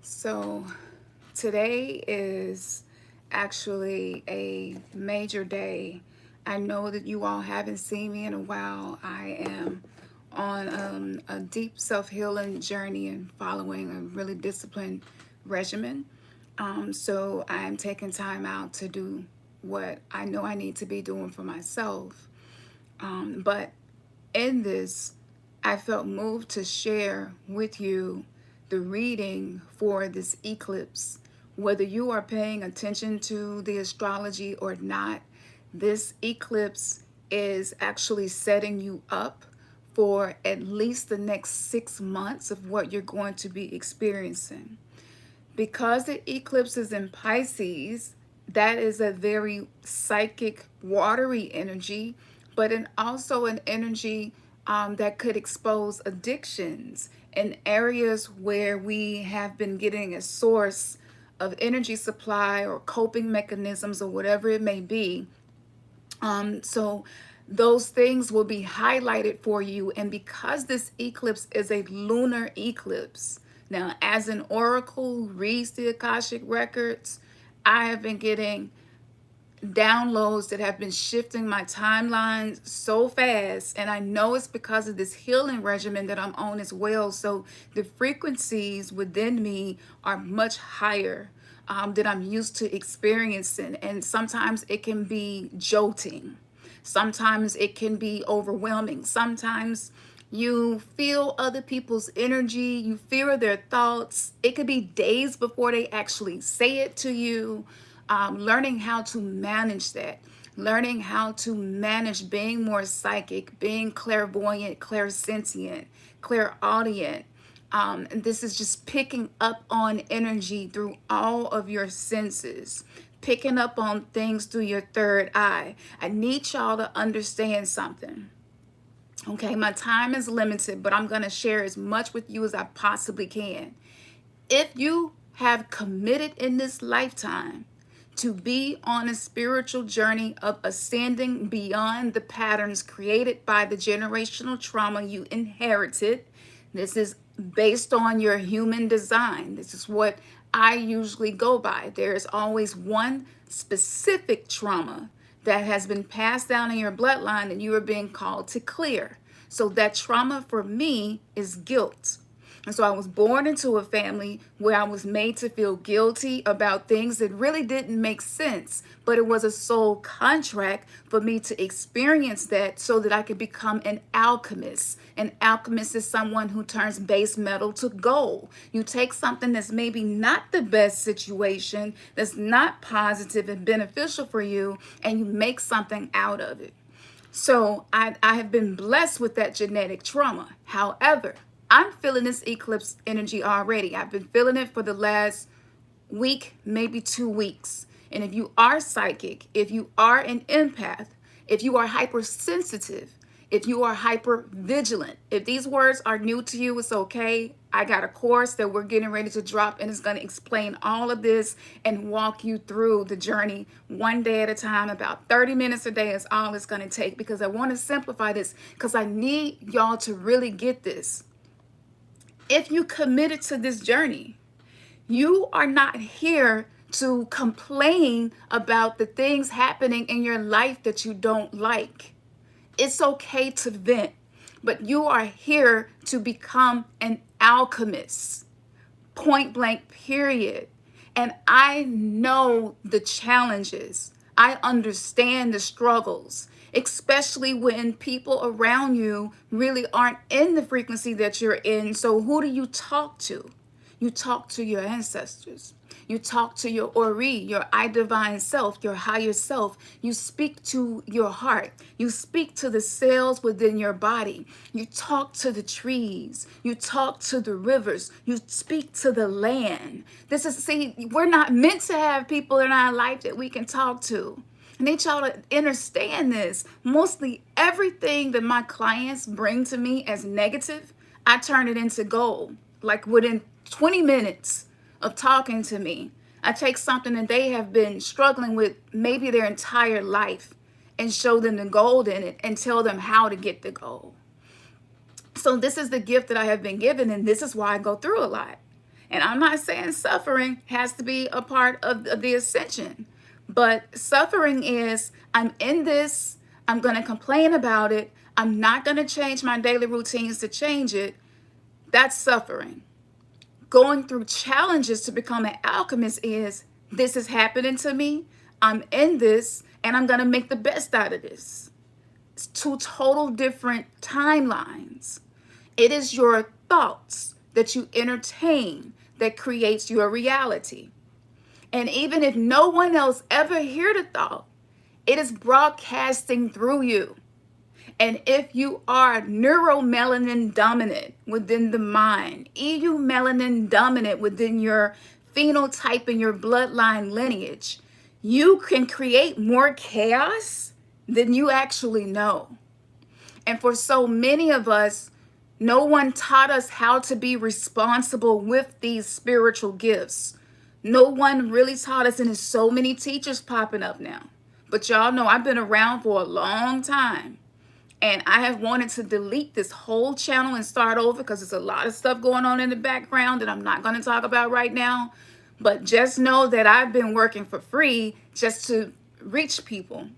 So today is actually a major day. I know that you all haven't seen me in a while. I am on a deep self-healing journey and following a really disciplined regimen. So I'm taking time out to do what I know I need to be doing for myself. But in this, I felt moved to share with you the reading for this eclipse. Whether you are paying attention to the astrology or not, this eclipse is actually setting you up for at least the next 6 months of what you're going to be experiencing. Because the eclipse is in Pisces, that is a very psychic, watery energy, but also an energy that could expose addictions in areas where we have been getting a source of energy supply or coping mechanisms or whatever it may be. So those things will be highlighted for you. And because this eclipse is a lunar eclipse, now as an oracle who reads the Akashic records, I have been getting downloads that have been shifting my timeline so fast. And I know it's because of this healing regimen that I'm on as well. So the frequencies within me are much higher that I'm used to experiencing. And sometimes it can be jolting. Sometimes it can be overwhelming. Sometimes you feel other people's energy, you feel their thoughts. It could be days before they actually say it to you. Learning how to manage that, learning how to manage being more psychic, being clairvoyant, clairsentient, clairaudient. And this is just picking up on energy through all of your senses, picking up on things through your third eye. I need y'all to understand something. Okay, my time is limited, but I'm going to share as much with you as I possibly can. If you have committed in this lifetime to be on a spiritual journey of ascending beyond the patterns created by the generational trauma you inherited, this is based on your human design. This is what I usually go by. There's always one specific trauma that has been passed down in your bloodline that you are being called to clear. So that trauma for me is guilt. And so I was born into a family where I was made to feel guilty about things that really didn't make sense, but it was a soul contract for me to experience that so that I could become an alchemist. An alchemist is someone who turns base metal to gold. You take something that's maybe not the best situation, that's not positive and beneficial for you, and you make something out of it. So I have been blessed with that genetic trauma. However, I'm feeling this eclipse energy already. I've been feeling it for the last week, maybe 2 weeks. And if you are psychic, if you are an empath, if you are hypersensitive, if you are hyper vigilant, if these words are new to you, it's okay. I got a course that we're getting ready to drop, and it's going to explain all of this and walk you through the journey one day at a time. About 30 minutes a day is all it's going to take, because I want to simplify this, because I need y'all to really get this. If you committed to this journey, you are not here to complain about the things happening in your life that you don't like. It's okay to vent, but you are here to become an alchemist. Point blank, period. And I know the challenges. I understand the struggles, especially when people around you really aren't in the frequency that you're in. So who do you talk to? You talk to your ancestors. You talk to your Ori, your I divine self, your higher self. You speak to your heart. You speak to the cells within your body. You talk to the trees. You talk to the rivers. You speak to the land. See, we're not meant to have people in our life that we can talk to. I need y'all to understand this. Mostly everything that my clients bring to me as negative, I turn it into gold. Like within 20 minutes of talking to me, I take something that they have been struggling with maybe their entire life and show them the gold in it and tell them how to get the gold. So this is the gift that I have been given, and this is why I go through a lot. And I'm not saying suffering has to be a part of the ascension, but suffering is, I'm in this, I'm going to complain about it, I'm not going to change my daily routines to change it. That's suffering. Going through challenges to become an alchemist is, this is happening to me, I'm in this, and I'm going to make the best out of this. It's two total different timelines. It is your thoughts that you entertain that creates your reality. And even if no one else ever hear the thought, it is broadcasting through you. And if you are neuromelanin dominant within the mind, EU melanin dominant within your phenotype and your bloodline lineage, you can create more chaos than you actually know. And for so many of us, no one taught us how to be responsible with these spiritual gifts. No one really taught us, and there's so many teachers popping up now. But y'all know I've been around for a long time. And I have wanted to delete this whole channel and start over because there's a lot of stuff going on in the background that I'm not going to talk about right now. But just know that I've been working for free just to reach people,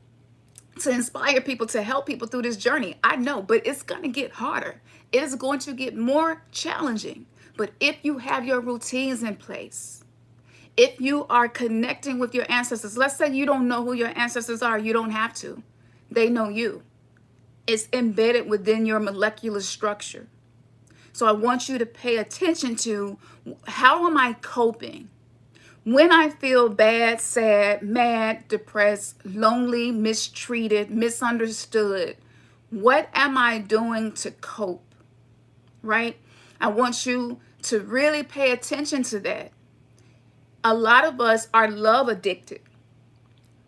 to inspire people, to help people through this journey. I know, but it's going to get harder. It is going to get more challenging. But if you have your routines in place, if you are connecting with your ancestors, let's say you don't know who your ancestors are, you don't have to. They know you. It's embedded within your molecular structure. So I want you to pay attention to, how am I coping? When I feel bad, sad, mad, depressed, lonely, mistreated, misunderstood, what am I doing to cope? Right? I want you to really pay attention to that. A lot of us are love addicted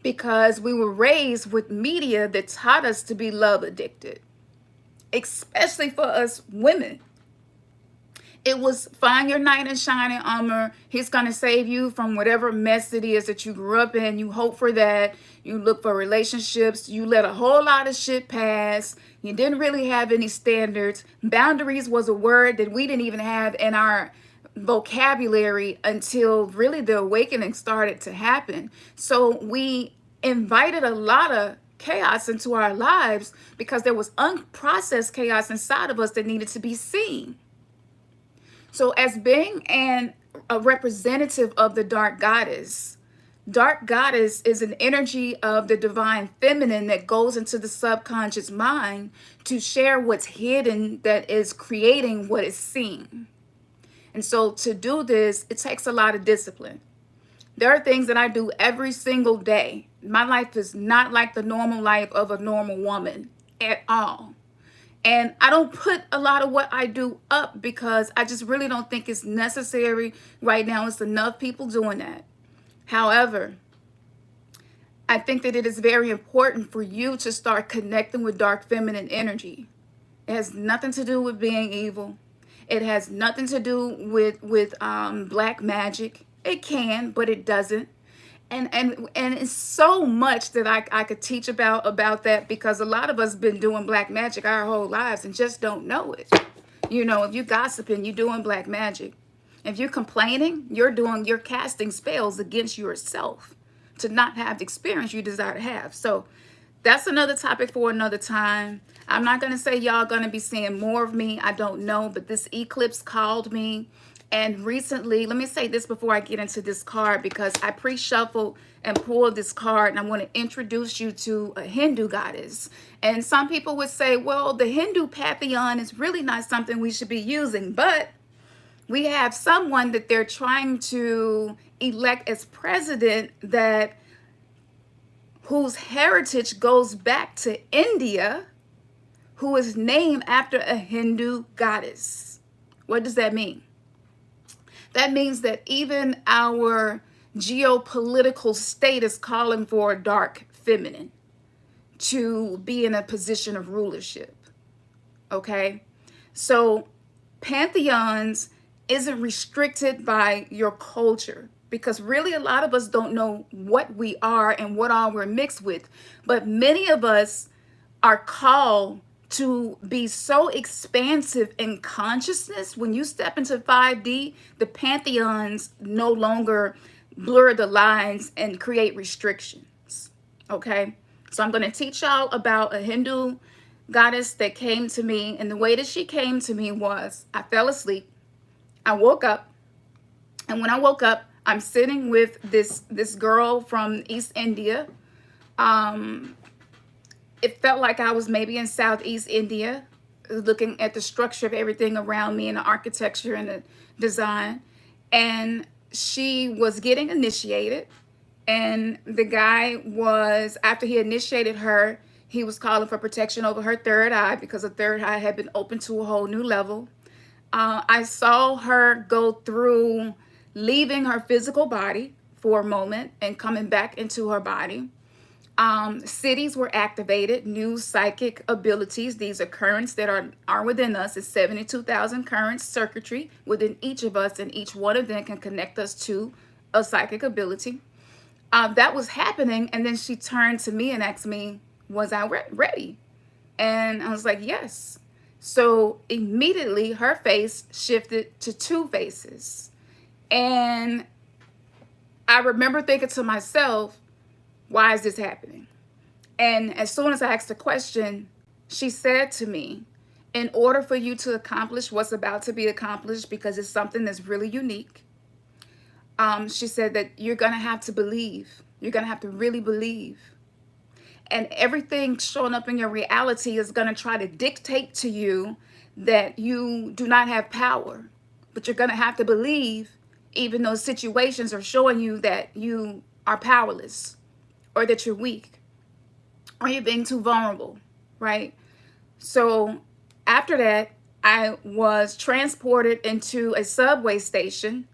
because we were raised with media that taught us to be love addicted, especially for us women. It was find your knight in shining armor. He's going to save you from whatever mess it is that you grew up in. You hope for that. You look for relationships. You let a whole lot of shit pass. You didn't really have any standards. Boundaries was a word that we didn't even have in our vocabulary until really the awakening started to happen. So we invited a lot of chaos into our lives because there was unprocessed chaos inside of us that needed to be seen. So as being a representative of the dark goddess is an energy of the divine feminine that goes into the subconscious mind to share what's hidden that is creating what is seen. And so to do this, it takes a lot of discipline. There are things that I do every single day. My life is not like the normal life of a normal woman at all. And I don't put a lot of what I do up because I just really don't think it's necessary right now. It's enough people doing that. However, I think that it is very important for you to start connecting with dark feminine energy. It has nothing to do with being evil. It has nothing to do with black magic. It can, but it doesn't. And it's so much that I could teach about that, because a lot of us been doing black magic our whole lives and just don't know it. You know, if you gossiping, you're doing black magic. If you're complaining, you're casting spells against yourself to not have the experience you desire to have. So that's another topic for another time. I'm not going to say y'all going to be seeing more of me. I don't know, but this eclipse called me. And recently, let me say this before I get into this card, because I pre-shuffled and pulled this card, and I want to introduce you to a Hindu goddess. And some people would say, well, the Hindu pantheon is really not something we should be using, but we have someone that they're trying to elect as president whose heritage goes back to India, who is named after a Hindu goddess. What does that mean? That means that even our geopolitical state is calling for a dark feminine to be in a position of rulership. Okay? So pantheons isn't restricted by your culture, because really a lot of us don't know what we are and what all we're mixed with. But many of us are called to be so expansive in consciousness. When you step into 5D, the pantheons no longer blur the lines and create restrictions. Okay, so I'm going to teach y'all about a Hindu goddess that came to me, and the way that she came to me was I fell asleep, I woke up, and when I woke up, I'm sitting with this girl from East India. It felt like I was maybe in Southeast India, looking at the structure of everything around me and the architecture and the design. And she was getting initiated. And the guy was, after he initiated her, he was calling for protection over her third eye because the third eye had been opened to a whole new level. I saw her go through leaving her physical body for a moment and coming back into her body. Cities were activated, new psychic abilities. These are currents that are within us. It's 72,000 current circuitry within each of us, and each one of them can connect us to a psychic ability. That was happening, and then she turned to me and asked me, was I ready? And I was like, yes. So immediately her face shifted to two faces. And I remember thinking to myself, why is this happening? And as soon as I asked the question, she said to me, in order for you to accomplish what's about to be accomplished, because it's something that's really unique, she said that you're going to have to believe. You're going to have to really believe. And everything showing up in your reality is going to try to dictate to you that you do not have power. But you're going to have to believe, even though situations are showing you that you are powerless, or that you're weak, or you're being too vulnerable, right? So after that, I was transported into a subway station,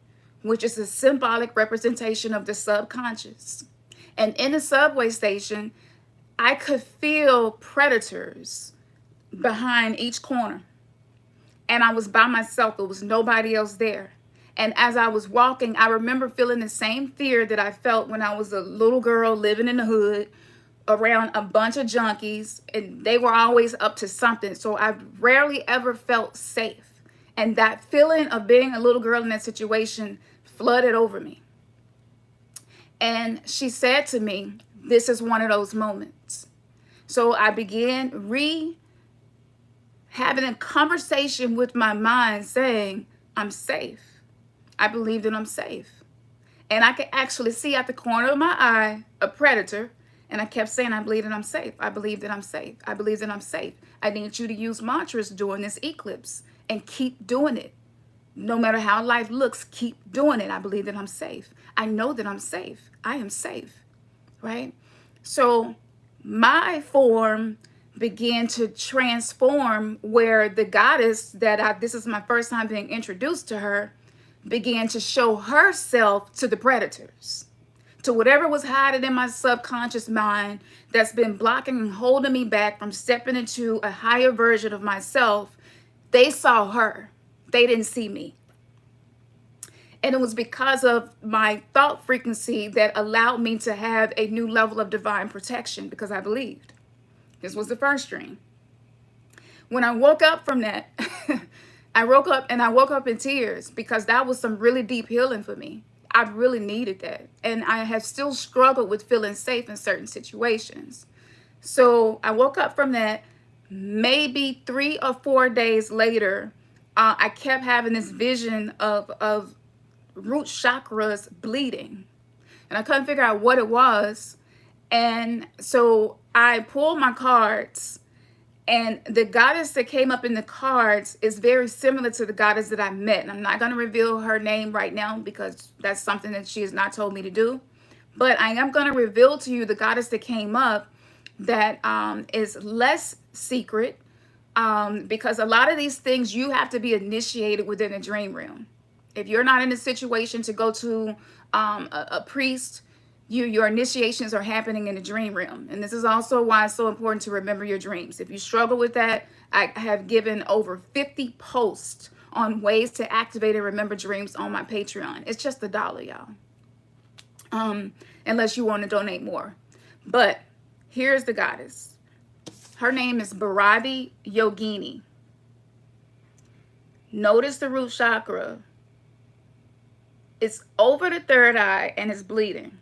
which is a symbolic representation of the subconscious. And in the subway station, I could feel predators behind each corner. And I was by myself. There was nobody else there. And as I was walking, I remember feeling the same fear that I felt when I was a little girl living in the hood around a bunch of junkies, and they were always up to something. So I rarely ever felt safe. And that feeling of being a little girl in that situation flooded over me. And she said to me, this is one of those moments. So I began having a conversation with my mind saying, I'm safe. I believe that I'm safe. And I could actually see out the corner of my eye a predator. And I kept saying, I believe that I'm safe. I believe that I'm safe. I believe that I'm safe. I need you to use mantras during this eclipse and keep doing it. No matter how life looks, keep doing it. I believe that I'm safe. I know that I'm safe. I am safe, right? So my form began to transform, where the goddess that this is my first time being introduced to her, began to show herself to the predators, to whatever was hiding in my subconscious mind that's been blocking and holding me back from stepping into a higher version of myself. They saw her. They didn't see me. And it was because of my thought frequency that allowed me to have a new level of divine protection, because I believed. This was the first dream. When I woke up from that, I woke up in tears, because that was some really deep healing for me. I really needed that. And I have still struggled with feeling safe in certain situations. So I woke up from that. Maybe 3 or 4 days later, I kept having this vision of root chakras bleeding. And I couldn't figure out what it was. And so I pulled my cards. And the goddess that came up in the cards is very similar to the goddess that I met. And I'm not going to reveal her name right now, because that's something that she has not told me to do. But I am going to reveal to you the goddess that came up that is less secret, because a lot of these things you have to be initiated within a dream realm. If you're not in a situation to go to a priest, your initiations are happening in the dream realm. And this is also why it's so important to remember your dreams. If you struggle with that, I have given over 50 posts on ways to activate and remember dreams on my Patreon. It's just $1, y'all. Unless you want to donate more. But here's the goddess. Her name is Baravi Yogini. Notice the root chakra. It's over the third eye and it's bleeding.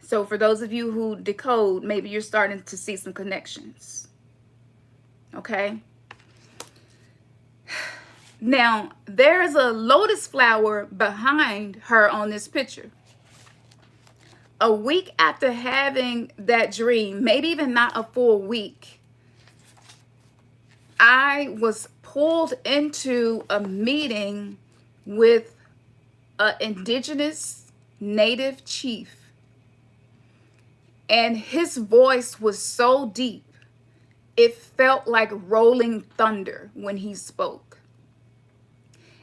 So for those of you who decode, maybe you're starting to see some connections. Okay? Now, there's a lotus flower behind her on this picture. A week after having that dream, maybe even not a full week, I was pulled into a meeting with an indigenous native chief. And his voice was so deep, it felt like rolling thunder when he spoke.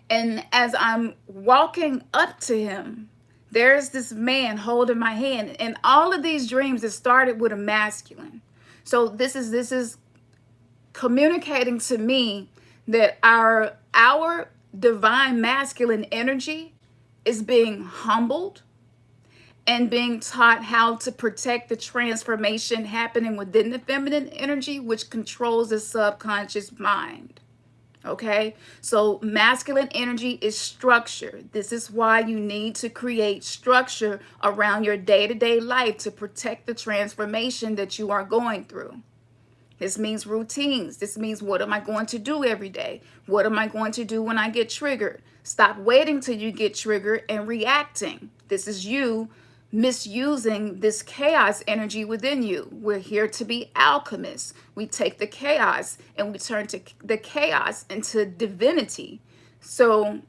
And as I'm walking up to him, there's this man holding my hand. And all of these dreams, it started with a masculine. So this is communicating to me that our divine masculine energy is being humbled and being taught how to protect the transformation happening within the feminine energy, which controls the subconscious mind. Okay, so masculine energy is structure. This is why you need to create structure around your day-to-day life to protect the transformation that you are going through. This means routines. This means, what am I going to do every day? What am I going to do when I get triggered? Stop waiting till you get triggered and reacting. This is you misusing this chaos energy within you. We're here to be alchemists. We take the chaos and we turn to the chaos into divinity. So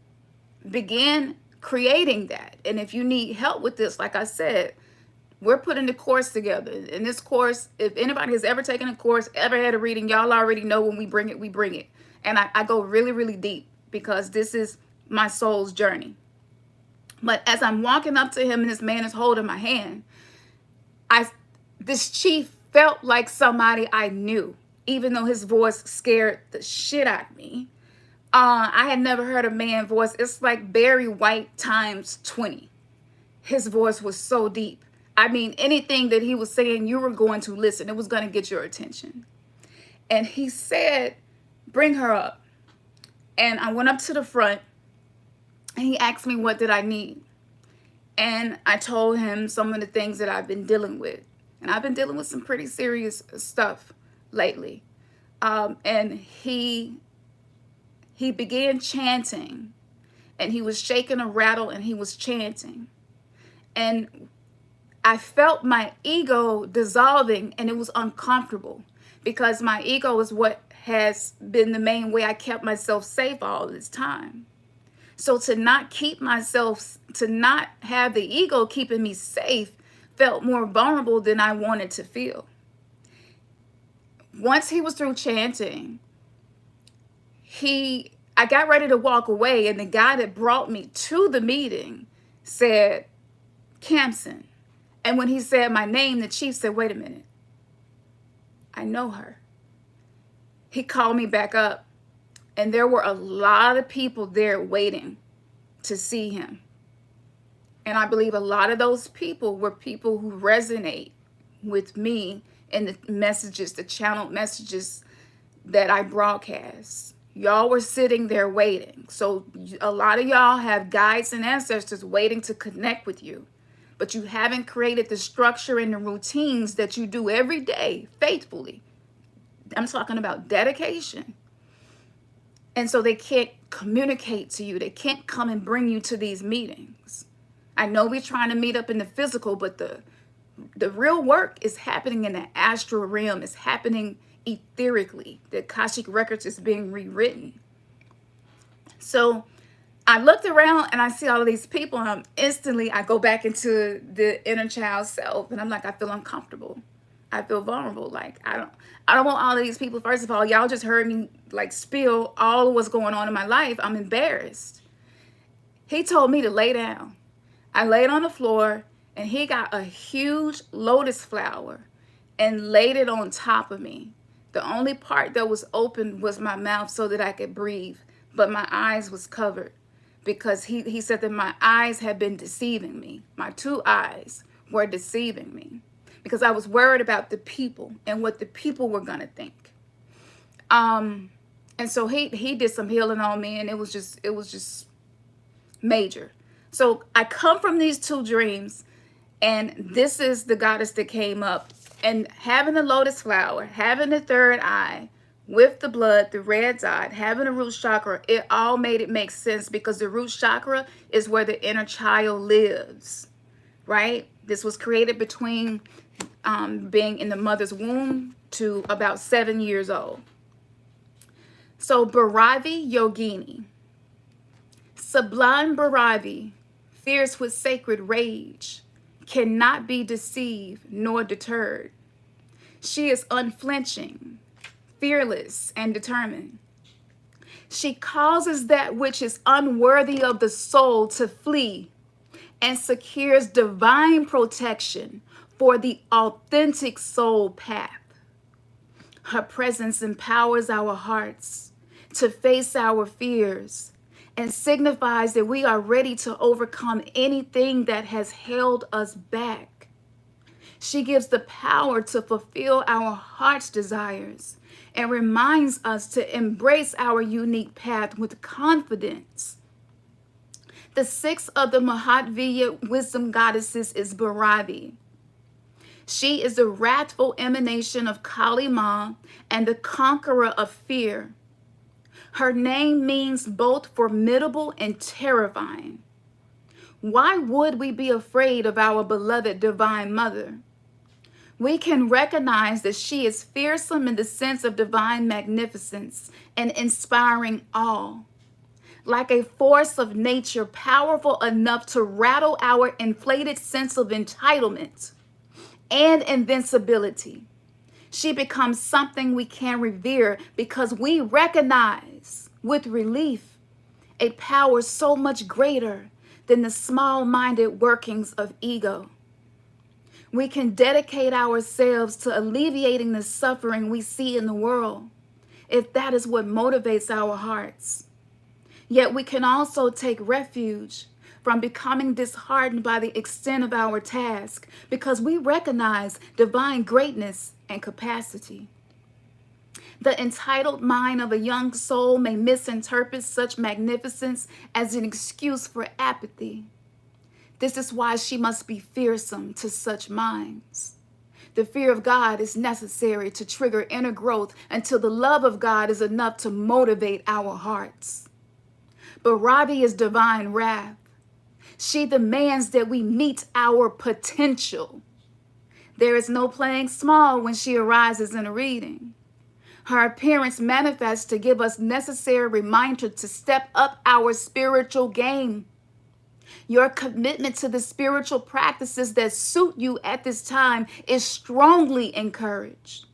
begin creating that. And if you need help with this, like I said, we're putting the course together. In this course, if anybody has ever taken a course, ever had a reading, y'all already know when we bring it, we bring it. And I go really, really deep because this is my soul's journey. But as I'm walking up to him and this man is holding my hand, this chief felt like somebody I knew, even though his voice scared the shit out of me. I had never heard a man's voice. It's like Barry White times 20. His voice was so deep. I mean, anything that he was saying, you were going to listen. It was going to get your attention. And he said, bring her up. And I went up to the front. And he asked me, what did I need? And I told him some of the things that I've been dealing with. And I've been dealing with some pretty serious stuff lately. And he began chanting. And he was shaking a rattle and he was chanting. And I felt my ego dissolving and it was uncomfortable. Because my ego is what has been the main way I kept myself safe all this time. So to not have the ego keeping me safe felt more vulnerable than I wanted to feel. Once he was through chanting, I got ready to walk away, and the guy that brought me to the meeting said, Campson. And when he said my name, the chief said, wait a minute. I know her. He called me back up. And there were a lot of people there waiting to see him. And I believe a lot of those people were people who resonate with me in the messages, the channeled messages that I broadcast. Y'all were sitting there waiting. So a lot of y'all have guides and ancestors waiting to connect with you. But you haven't created the structure and the routines that you do every day faithfully. I'm talking about dedication. And so they can't communicate to you. They can't come and bring you to these meetings. I know we're trying to meet up in the physical, but the real work is happening in the astral realm. It's happening etherically. The Akashic Records is being rewritten. So I looked around and I see all of these people, and I go back into the inner child self, and I'm like, I feel uncomfortable. I feel vulnerable. Like I don't want all of these people. First of all, y'all just heard me like spill all of what's going on in my life. I'm embarrassed. He told me to lay down. I laid on the floor, and he got a huge lotus flower and laid it on top of me. The only part that was open was my mouth so that I could breathe, but my eyes was covered because he said that my eyes had been deceiving me. My two eyes were deceiving me. because I was worried about the people and what the people were going to think. And so he did some healing on me, and it was just major. So I come from these two dreams, and this is the goddess that came up, and having the lotus flower, having the third eye, with the blood, the red dot, having a root chakra, it all made it make sense, because the root chakra is where the inner child lives, right? This was created between being in the mother's womb to about 7 years old. So Baravi Yogini, sublime Baravi, fierce with sacred rage, cannot be deceived nor deterred. She is unflinching, fearless, and determined. She causes that which is unworthy of the soul to flee and secures divine protection for the authentic soul path. Her presence empowers our hearts to face our fears and signifies that we are ready to overcome anything that has held us back. She gives the power to fulfill our heart's desires and reminds us to embrace our unique path with confidence. The sixth of the Mahatviya wisdom goddesses is Baravi. She is the wrathful emanation of Kali Ma and the conqueror of fear. Her name means both formidable and terrifying. Why would we be afraid of our beloved Divine Mother? We can recognize that she is fearsome in the sense of divine magnificence and inspiring awe. Like a force of nature powerful enough to rattle our inflated sense of entitlement and invincibility. She becomes something we can revere because we recognize with relief a power so much greater than the small-minded workings of ego. We can dedicate ourselves to alleviating the suffering we see in the world, if that is what motivates our hearts. Yet we can also take refuge from becoming disheartened by the extent of our task, because we recognize divine greatness and capacity. The entitled mind of a young soul may misinterpret such magnificence as an excuse for apathy. This is why she must be fearsome to such minds. The fear of God is necessary to trigger inner growth until the love of God is enough to motivate our hearts. Baravi is divine wrath. She demands that we meet our potential. There is no playing small when she arises in a reading. Her appearance manifests to give us necessary reminder to step up our spiritual game. Your commitment to the spiritual practices that suit you at this time is strongly encouraged.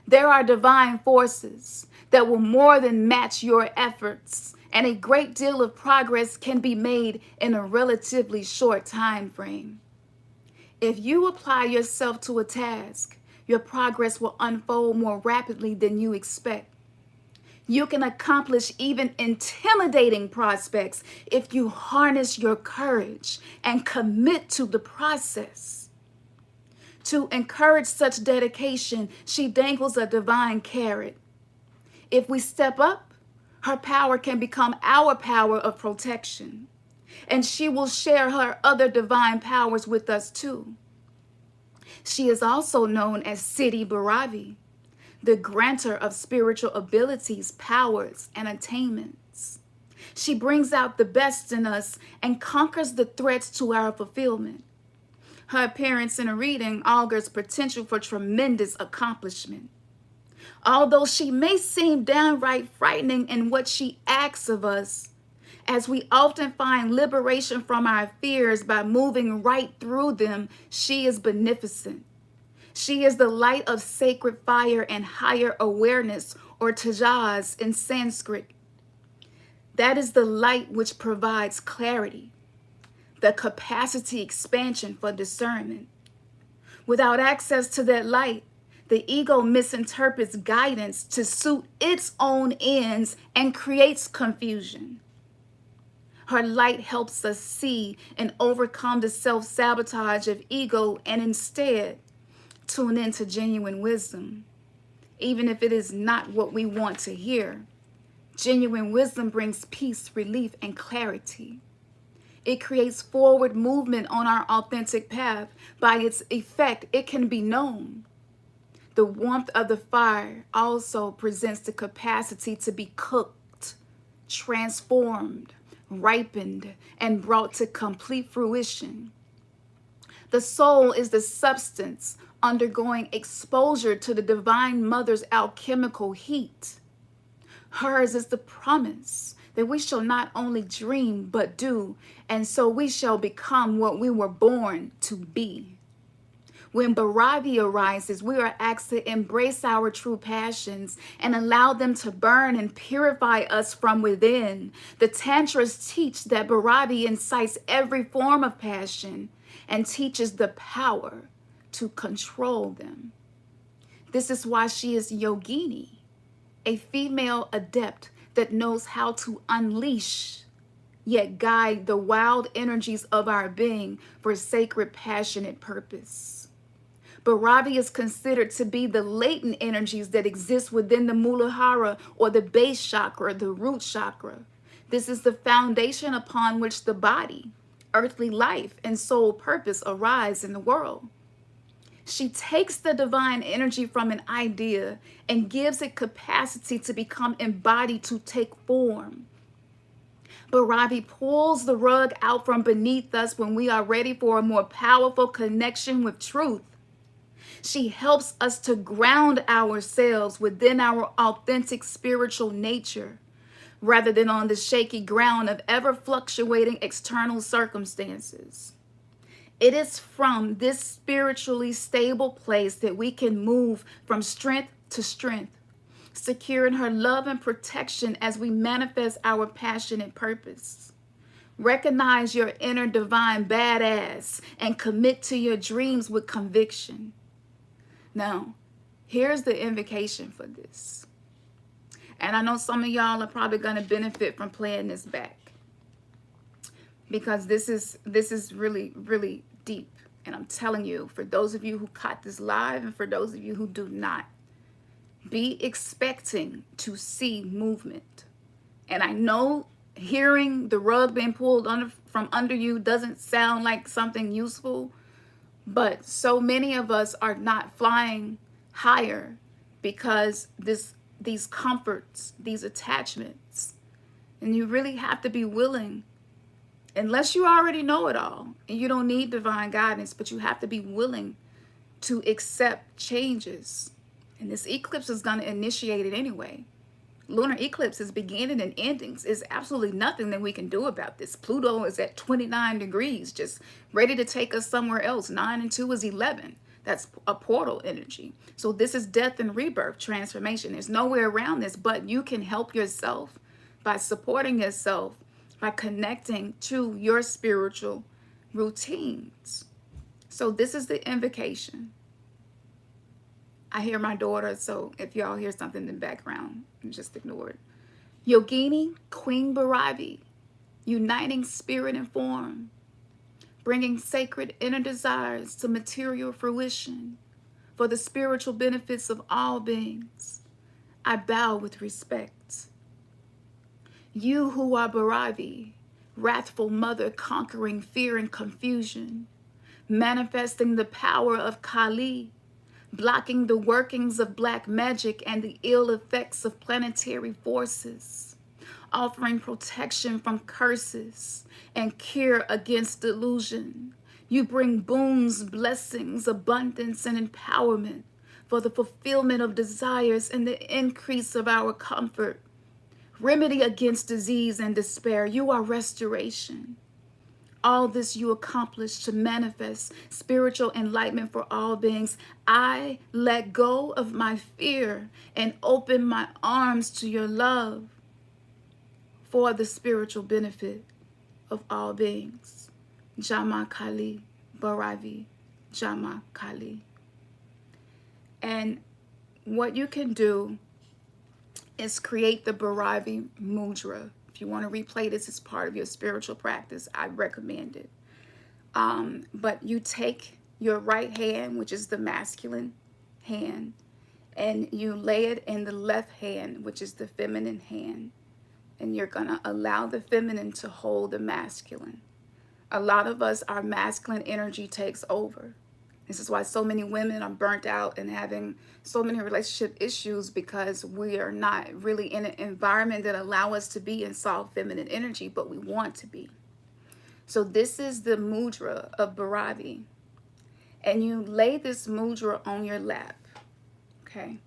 There are divine forces that will more than match your efforts, and a great deal of progress can be made in a relatively short time frame. If you apply yourself to a task, your progress will unfold more rapidly than you expect. You can accomplish even intimidating prospects if you harness your courage and commit to the process. To encourage such dedication, she dangles a divine carrot. If we step up, her power can become our power of protection, and she will share her other divine powers with us too. She is also known as Siddhi Baravi, the grantor of spiritual abilities, powers, and attainments. She brings out the best in us and conquers the threats to our fulfillment. Her appearance in a reading augurs potential for tremendous accomplishment. Although she may seem downright frightening in what she asks of us, as we often find liberation from our fears by moving right through them, she is beneficent. She is the light of sacred fire and higher awareness, or tejas in Sanskrit. That is the light which provides clarity, the capacity expansion for discernment. Without access to that light, the ego misinterprets guidance to suit its own ends and creates confusion. Her light helps us see and overcome the self-sabotage of ego, and instead tune into genuine wisdom, even if it is not what we want to hear. Genuine wisdom brings peace, relief, and clarity. It creates forward movement on our authentic path. By its effect, it can be known. The warmth of the fire also presents the capacity to be cooked, transformed, ripened, and brought to complete fruition. The soul is the substance undergoing exposure to the Divine Mother's alchemical heat. Hers is the promise that we shall not only dream, but do, and so we shall become what we were born to be. When Baravi arises, we are asked to embrace our true passions and allow them to burn and purify us from within. The Tantras teach that Baravi incites every form of passion and teaches the power to control them. This is why she is Yogini, a female adept that knows how to unleash, yet guide the wild energies of our being for sacred, passionate purpose. Baravi is considered to be the latent energies that exist within the Muladhara, or the base chakra, the root chakra. This is the foundation upon which the body, earthly life, and soul purpose arise in the world. She takes the divine energy from an idea and gives it capacity to become embodied, to take form. Baravi pulls the rug out from beneath us when we are ready for a more powerful connection with truth. She helps us to ground ourselves within our authentic spiritual nature, rather than on the shaky ground of ever-fluctuating external circumstances. It is from this spiritually stable place that we can move from strength to strength, secure in her love and protection as we manifest our passionate purpose. Recognize your inner divine badass and commit to your dreams with conviction. Now, here's the invocation for this. And I know some of y'all are probably going to benefit from playing this back, because this is really, really deep. And I'm telling you, for those of you who caught this live and for those of you who do not, be expecting to see movement. And I know hearing the rug being pulled from under you doesn't sound like something useful, but so many of us are not flying higher because these comforts, these attachments. And you really have to be willing, unless you already know it all, and you don't need divine guidance, but you have to be willing to accept changes. And this eclipse is going to initiate it anyway. Lunar eclipse is beginning and endings. There's absolutely nothing that we can do about this. Pluto is at 29 degrees, just ready to take us somewhere else. 9 and 2 is 11. That's a portal energy. So this is death and rebirth, transformation. There's nowhere around this, but you can help yourself by supporting yourself, by connecting to your spiritual routines. So this is the invocation. I hear my daughter, so if y'all hear something in the background, just ignore it. Yogini, Queen Baravi, uniting spirit and form, bringing sacred inner desires to material fruition for the spiritual benefits of all beings. I bow with respect. You who are Baravi, wrathful mother conquering fear and confusion, manifesting the power of Kali, blocking the workings of black magic and the ill effects of planetary forces, offering protection from curses and cure against delusion. You bring boons, blessings, abundance, and empowerment for the fulfillment of desires and the increase of our comfort. Remedy against disease and despair. You are restoration. All this you accomplish to manifest spiritual enlightenment for all beings. I let go of my fear and open my arms to your love for the spiritual benefit of all beings. Jama Kali, Baravi, Jama Kali. And what you can do is create the Baravi mudra. If you want to replay this as part of your spiritual practice, I recommend it. But you take your right hand, which is the masculine hand, and you lay it in the left hand, which is the feminine hand. And you're going to allow the feminine to hold the masculine. A lot of us, our masculine energy takes over. This is why so many women are burnt out and having so many relationship issues, because we are not really in an environment that allow us to be in soft feminine energy, but we want to be. So this is the mudra of Baravi. And you lay this mudra on your lap, okay?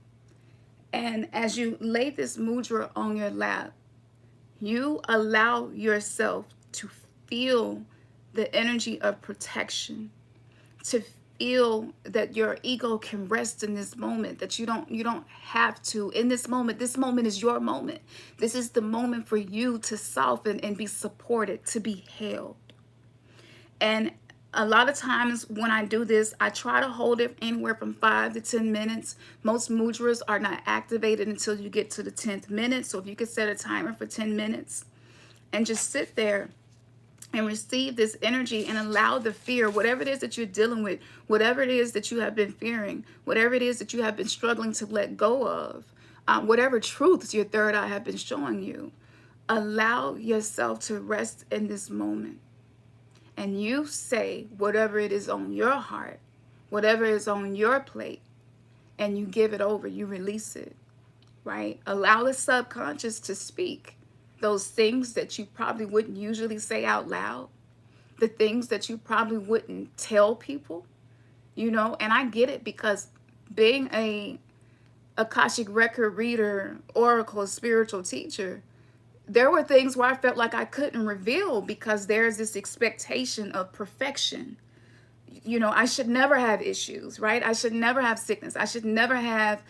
And as you lay this mudra on your lap, you allow yourself to feel the energy of protection, to feel that your ego can rest in this moment, that you don't have to in this moment. This moment is your moment. This is the moment for you to soften and be supported, to be held. And a lot of times when I do this, I try to hold it anywhere from 5 to 10 minutes. Most mudras are not activated until you get to the 10th minute. So if you could set a timer for 10 minutes and just sit there and receive this energy and allow the fear, whatever it is that you're dealing with, whatever it is that you have been fearing, whatever it is that you have been struggling to let go of, whatever truths your third eye have been showing you, allow yourself to rest in this moment. And you say whatever it is on your heart, whatever is on your plate, and you give it over, you release it, right? Allow the subconscious to speak those things that you probably wouldn't usually say out loud, the things that you probably wouldn't tell people, you know. And I get it, because being a Akashic record reader, oracle, spiritual teacher, there were things where I felt like I couldn't reveal because there's this expectation of perfection. You know, I should never have issues, right? I should never have sickness. I should never have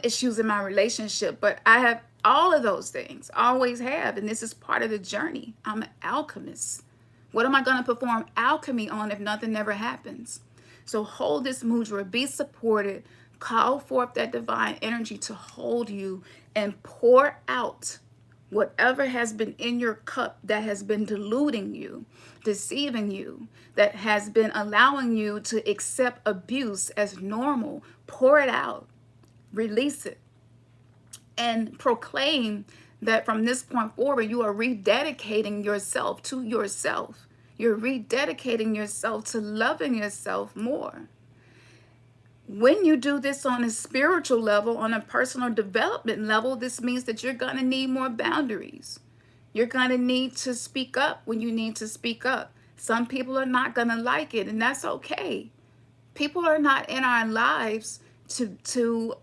issues in my relationship. But I have all of those things, always have. And this is part of the journey. I'm an alchemist. What am I going to perform alchemy on if nothing never happens? So hold this mudra, be supported, call forth that divine energy to hold you and pour out whatever has been in your cup that has been diluting you, deceiving you, that has been allowing you to accept abuse as normal. Pour it out, release it, and proclaim that from this point forward, you are rededicating yourself to yourself. You're rededicating yourself to loving yourself more. When you do this on a spiritual level, on a personal development level, this means that you're going to need more boundaries. You're going to need to speak up when you need to speak up. Some people are not going to like it, and that's okay. People are not in our lives to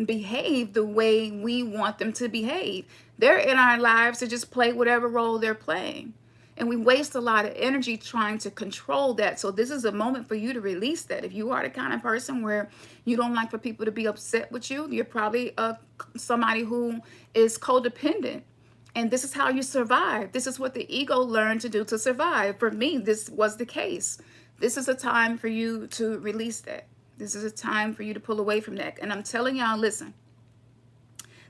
behave the way we want them to behave. They're in our lives to just play whatever role they're playing. And we waste a lot of energy trying to control that. So this is a moment for you to release that. If you are the kind of person where you don't like for people to be upset with you, you're probably somebody who is codependent. And this is how you survive. This is what the ego learned to do to survive. For me, this was the case. This is a time for you to release that. This is a time for you to pull away from that. And I'm telling y'all, listen,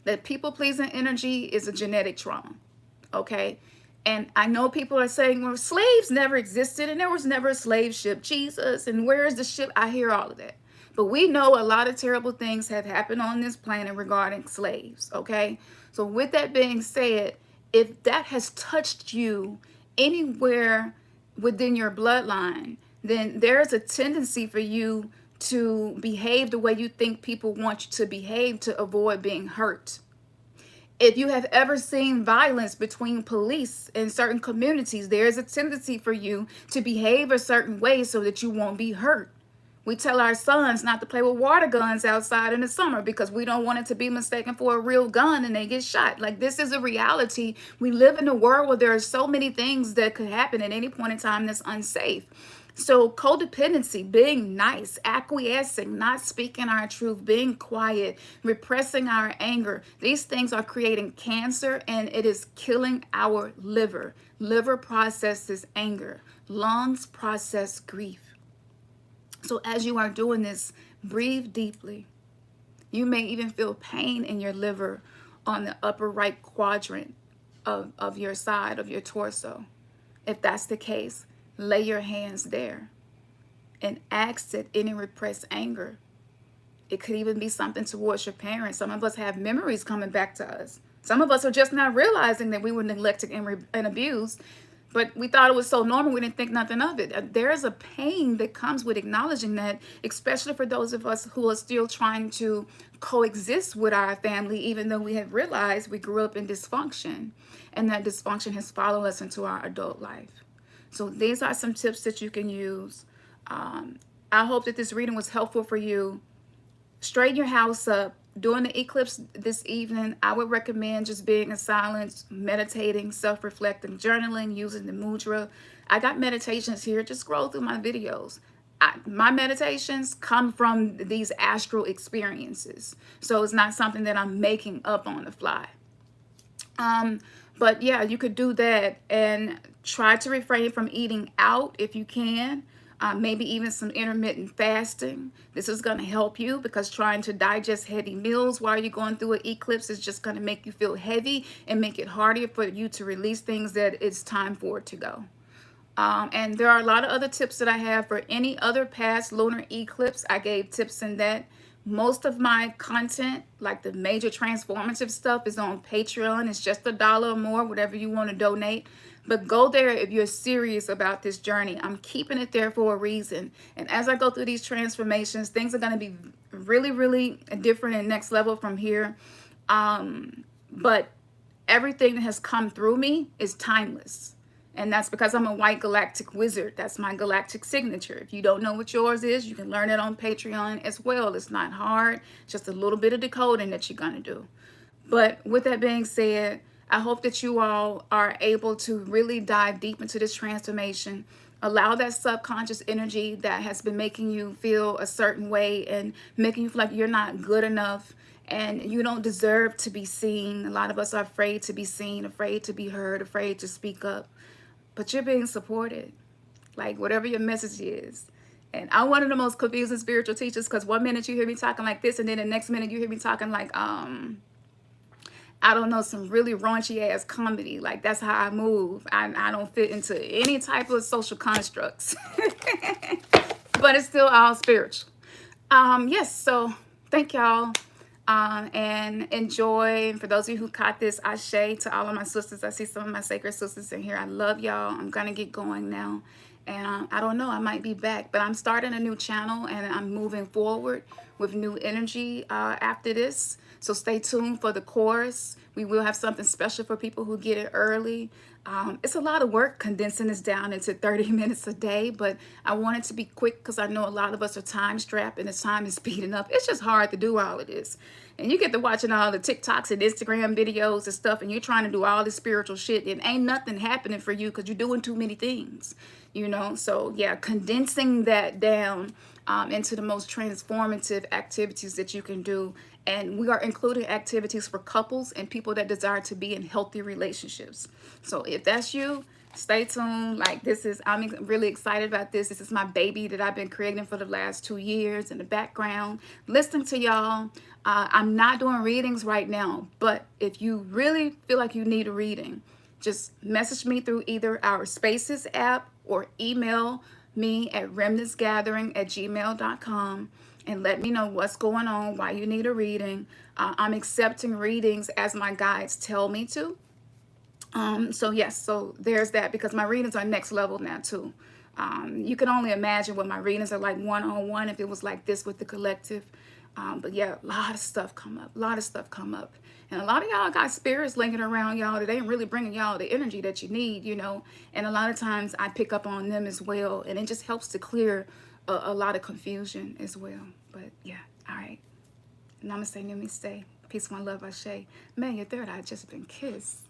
that people-pleasing energy is a genetic trauma, okay? And I know people are saying, well, slaves never existed and there was never a slave ship, Jesus, and where is the ship? I hear all of that. But we know a lot of terrible things have happened on this planet regarding slaves, okay? So with that being said, if that has touched you anywhere within your bloodline, then there's a tendency for you to behave the way you think people want you to behave to avoid being hurt. If you have ever seen violence between police in certain communities, there's a tendency for you to behave a certain way so that you won't be hurt. We tell our sons not to play with water guns outside in the summer because we don't want it to be mistaken for a real gun and they get shot. Like, this is a reality. We live in a world where there are so many things that could happen at any point in time that's unsafe. So codependency, being nice, acquiescing, not speaking our truth, being quiet, repressing our anger, these things are creating cancer and it is killing our liver. Liver processes anger. Lungs process grief. So as you are doing this, breathe deeply. You may even feel pain in your liver on the upper right quadrant of your side of your torso. If that's the case, lay your hands there and exit any repressed anger. It could even be something towards your parents. Some of us have memories coming back to us. Some of us are just not realizing that we were neglected and abused, but we thought it was so normal we didn't think nothing of it. There is a pain that comes with acknowledging that, especially for those of us who are still trying to coexist with our family, even though we have realized we grew up in dysfunction, and that dysfunction has followed us into our adult life. So these are some tips that you can use. I hope that this reading was helpful for you. Straighten your house up. During the eclipse this evening, I would recommend just being in silence, meditating, self-reflecting, journaling, using the mudra. I got meditations here. Just scroll through my videos. My meditations come from these astral experiences. So it's not something that I'm making up on the fly. But yeah, you could do that and try to refrain from eating out if you can. Maybe even some intermittent fasting. This is going to help you, because trying to digest heavy meals while you're going through an eclipse is just going to make you feel heavy and make it harder for you to release things that it's time for it to go. And there are a lot of other tips that I have for any other past lunar eclipse. I gave tips in that. Most of my content, like the major transformative stuff, is on Patreon. It's just $1 or more, whatever you want to donate. But go there if you're serious about this journey. I'm keeping it there for a reason. And as I go through these transformations, things are going to be really, really different and next level from here. But everything that has come through me is timeless. And that's because I'm a white galactic wizard. That's my galactic signature. If you don't know what yours is, you can learn it on Patreon as well. It's not hard. It's just a little bit of decoding that you're going to do. But with that being said, I hope that you all are able to really dive deep into this transformation. Allow that subconscious energy that has been making you feel a certain way and making you feel like you're not good enough and you don't deserve to be seen. A lot of us are afraid to be seen, afraid to be heard, afraid to speak up. But you're being supported, like whatever your message is. And I'm one of the most confusing spiritual teachers, because one minute you hear me talking like this, and then the next minute you hear me talking like, I don't know, some really raunchy ass comedy. Like, that's how I move. I don't fit into any type of social constructs. But it's still all spiritual. Yes, so thank y'all. And enjoy. And for those of you who caught this, ashe to all of my sisters. I see some of my sacred sisters in here. I love y'all. I'm gonna get going now, and I don't know, I might be back, but I'm starting a new channel and I'm moving forward with new energy after this. So stay tuned for the course. We will have something special for people who get it early. It's a lot of work condensing this down into 30 minutes a day, but I want it to be quick because I know a lot of us are time strapped and the time is speeding up. It's just hard to do all of this. And you get to watching all the TikToks and Instagram videos and stuff, and you're trying to do all this spiritual shit, and ain't nothing happening for you because you're doing too many things, you know? So yeah, condensing that down into the most transformative activities that you can do. And we are including activities for couples and people that desire to be in healthy relationships. So if that's you, stay tuned. Like, I'm really excited about this. This is my baby that I've been creating for the last 2 years in the background, listening to y'all. I'm not doing readings right now, but if you really feel like you need a reading, just message me through either our Spaces app or email me at remnantsgathering@gmail.com and let me know what's going on, why you need a reading. I'm accepting readings as my guides tell me to. So yes, so there's that, because my readings are next level now too. You can only imagine what my readings are like one-on-one if it was like this with the collective. But yeah, a lot of stuff come up, And a lot of y'all got spirits linking around y'all that ain't really bringing y'all the energy that you need, you know. And a lot of times I pick up on them as well. And it just helps to clear a lot of confusion as well. But yeah, all right. Namaste, namaste. Peace, one love, ashe. Man, your third eye just been kissed.